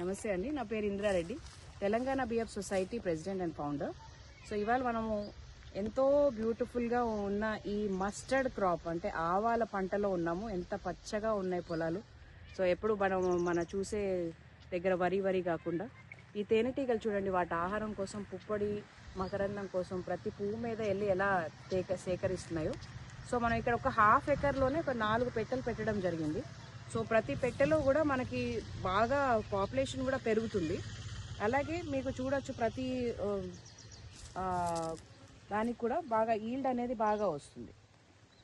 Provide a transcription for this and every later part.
నమస్తే అండి, నా పేరు Indra Reddy, Telangana B F society president and founder. So ఇవాళ మనము ఎంతో బ్యూటిఫుల్గా ఉన్న ఈ మస్టర్డ్ క్రాప్ అంటే ఆవాల పంటలో ఉన్నాము. ఎంత పచ్చగా ఉన్నాయి పొలాలు. సో ఎప్పుడు మన చూసే దగ్గర వరి కాకుండా ఈ తేనెటీగలు చూడండి, వాటి ఆహారం కోసం పుప్పొడి మకరందం కోసం ప్రతి పువ్వు మీద వెళ్ళి ఎలా సేకరిస్తున్నాయో. సో మనం ఇక్కడ ఒక హాఫ్ ఎకర్లోనే ఒక 4 పెట్టెలు పెట్టడం జరిగింది. సో ప్రతి పెట్టెలో కూడా మనకి బాగా పాపులేషన్ కూడా పెరుగుతుంది. అలాగే మీకు చూడొచ్చు ప్రతి దానికి కూడా బాగా ఈల్డ్ అనేది బాగా వస్తుంది.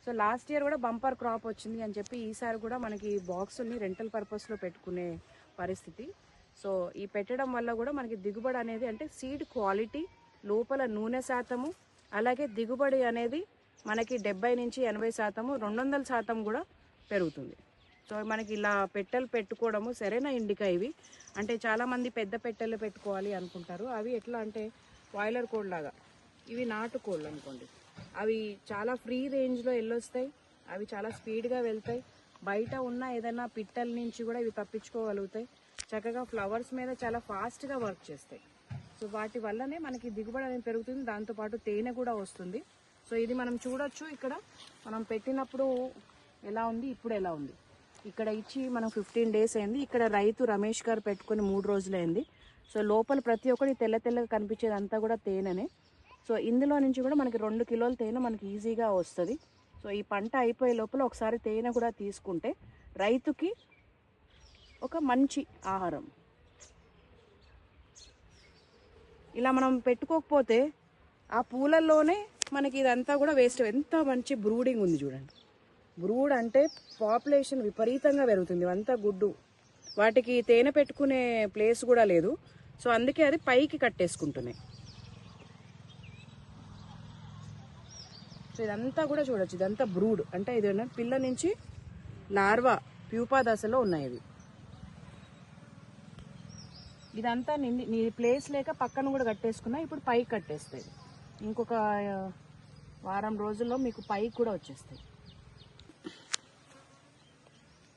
సో లాస్ట్ ఇయర్ కూడా బంపర్ క్రాప్ వచ్చింది అని చెప్పి ఈసారి కూడా మనకి బాక్సుల్ని రెంటల్ పర్పస్లో పెట్టుకునే పరిస్థితి. సో ఈ పెట్టడం వల్ల కూడా మనకి దిగుబడి అనేది అంటే సీడ్ క్వాలిటీ, లోపల నూనె శాతము, అలాగే దిగుబడి అనేది మనకి 70 నుంచి 80%, 200% కూడా పెరుగుతుంది. సో మనకి ఇలా పెట్టెలు పెట్టుకోవడము సరైన ఇండికా. ఇవి అంటే చాలామంది పెద్ద పెట్టెలు పెట్టుకోవాలి అనుకుంటారు. అవి ఎట్లా అంటే బాయిలర్ కోడ్ లాగా, ఇవి నాటు కోళ్ళు అనుకోండి. అవి చాలా ఫ్రీ రేంజ్లో వెళ్ళొస్తాయి, అవి చాలా స్పీడ్గా వెళ్తాయి. బయట ఉన్న ఏదైనా పిట్టల నుంచి కూడా ఇవి తప్పించుకోగలుగుతాయి. చక్కగా ఫ్లవర్స్ మీద చాలా ఫాస్ట్గా వర్క్ చేస్తాయి. సో వాటి వల్లనే మనకి దిగుబడి అనేది పెరుగుతుంది, దాంతోపాటు తేనె కూడా వస్తుంది. సో ఇది మనం చూడొచ్చు, ఇక్కడ మనం పెట్టినప్పుడు ఎలా ఉంది, ఇప్పుడు ఎలా ఉంది. ఇక్కడ ఇచ్చి మనం 15 డేస్ అయింది. ఇక్కడ రైతు రమేష్ గారు పెట్టుకొని 3 రోజులు అయింది. సో లోపల ప్రతి ఒక్కటి తెల్లగా కనిపించేది అంతా కూడా తేనెనే. సో ఇందులో నుంచి కూడా మనకి 2 కిలోల తేనె మనకి ఈజీగా వస్తుంది. సో ఈ పంట అయిపోయే లోపల ఒకసారి తేనె కూడా తీసుకుంటే రైతుకి ఒక మంచి ఆహారం. ఇలా మనం పెట్టుకోకపోతే ఆ పూలల్లోనే మనకి ఇదంతా కూడా వేస్ట్. ఎంత మంచి బ్రూడింగ్ ఉంది చూడండి. బ్రూడ్ అంటే పాపులేషన్ విపరీతంగా పెరుగుతుంది. అంతా గుడ్డు, వాటికి తేనె పెట్టుకునే ప్లేస్ కూడా లేదు. సో అందుకే అది పైకి కట్టేసుకుంటున్నాయి. సో ఇదంతా కూడా చూడొచ్చు, ఇదంతా బ్రూడ్ అంటే ఇది పిల్ల నుంచి లార్వా ప్యూపా దశలో ఉన్నాయి ఇవి. ఇదంతా నీ ప్లేస్ లేక పక్కన కూడా కట్టేసుకున్నా, ఇప్పుడు పైకి కట్టేస్తాయి. ఇంకొక వారం రోజుల్లో మీకు పైకి కూడా వచ్చేస్తాయి.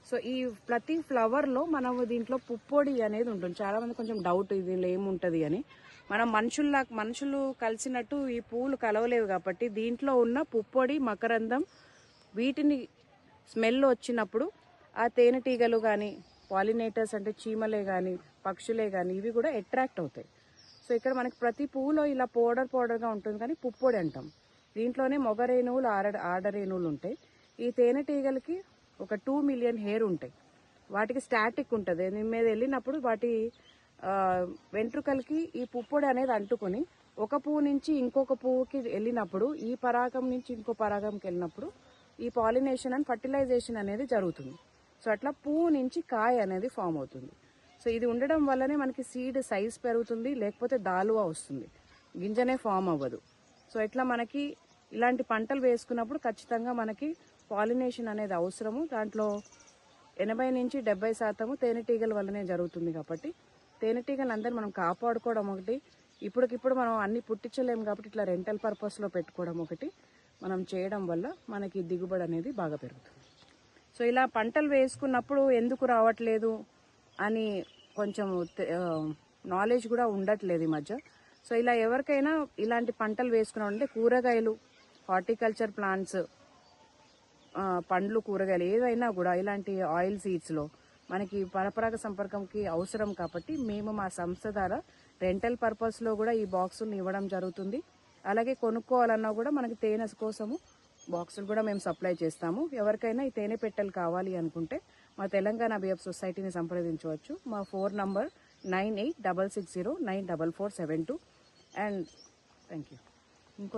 సో ఈ ప్రతి ఫ్లవర్లో మనం దీంట్లో పుప్పొడి అనేది ఉంటుంది. చాలామంది కొంచెం డౌట్ దీనిలో ఏముంటుంది అని. మనం మనుషులు కలిసినట్టు ఈ పువ్వులు కలవలేవు కాబట్టి దీంట్లో ఉన్న పుప్పొడి మకరందం వీటిని స్మెల్ వచ్చినప్పుడు ఆ తేనెటీగలు కానీ పాలినేటర్స్ అంటే చీమలే కానీ పక్షులే కానీ ఇవి కూడా అట్రాక్ట్ అవుతాయి. సో ఇక్కడ మనకి ప్రతి పువ్వులో ఇలా పౌడర్గా ఉంటుంది, కానీ పుప్పొడి అంటాం. దీంట్లోనే మొగ రేణువులు ఆడ రేణువులు ఉంటాయి. ఈ తేనెటీగలకి ఒక 2 మిలియన్ హెయిర్ ఉంటాయి. వాటికి స్టాటిక్ ఉంటుంది. దీని మీద వెళ్ళినప్పుడు వాటి వెంట్రుకలకి ఈ పుప్పొడి అనేది అంటుకొని ఒక పువ్వు నుంచి ఇంకొక పువ్వుకి వెళ్ళినప్పుడు ఈ పరాగం నుంచి ఇంకో పరాగంకి వెళ్ళినప్పుడు ఈ పాలినేషన్ అండ్ ఫర్టిలైజేషన్ అనేది జరుగుతుంది. సో అట్లా పువ్వు నుంచి కాయ అనేది ఫామ్ అవుతుంది. సో ఇది ఉండడం వల్లనే మనకి సీడ్ సైజ్ పెరుగుతుంది, లేకపోతే దాలువా వస్తుంది, గింజనే ఫామ్ అవ్వదు. సో ఇట్లా మనకి ఇలాంటి పంటలు వేసుకున్నప్పుడు ఖచ్చితంగా మనకి పాలినేషన్ అనేది అవసరము. దాంట్లో 80 నుంచి 70% తేనెటీగల వల్లనే జరుగుతుంది. కాబట్టి తేనెటీగలు అందరూ మనం కాపాడుకోవడం ఒకటి, ఇప్పటికిప్పుడు మనం అన్ని పుట్టించలేము కాబట్టి ఇట్లా రెంటల్ పర్పస్లో పెట్టుకోవడం ఒకటి మనం చేయడం వల్ల మనకి దిగుబడి అనేది బాగా పెరుగుతుంది. సో ఇలా పంటలు వేసుకున్నప్పుడు ఎందుకు రావట్లేదు అని కొంచెం నాలెడ్జ్ కూడా ఉండట్లేదు ఈ మధ్య. సో ఇలా ఎవరికైనా ఇలాంటి పంటలు వేసుకున్నామంటే కూరగాయలు, హార్టికల్చర్ ప్లాంట్స్, పండ్లు, కూరగాయలు ఏవైనా కూడా ఇలాంటి ఆయిల్ సీడ్స్లో మనకి పరపరాగ సంపర్కంకి అవసరం. కాబట్టి మేము మా సంస్థ ద్వారా రెంటల్ పర్పస్లో కూడా ఈ బాక్సులను ఇవ్వడం జరుగుతుంది. అలాగే కొనుక్కోవాలన్నా కూడా మనకి తేనె కోసము బాక్సులు కూడా మేము సప్లై చేస్తాము. ఎవరికైనా ఈ తేనె పెట్టెలు కావాలి అనుకుంటే మా తెలంగాణ బిఎఫ్ సొసైటీని సంప్రదించవచ్చు. మా 4 నంబర్ 9866094472. And thank you. ఇంకోటి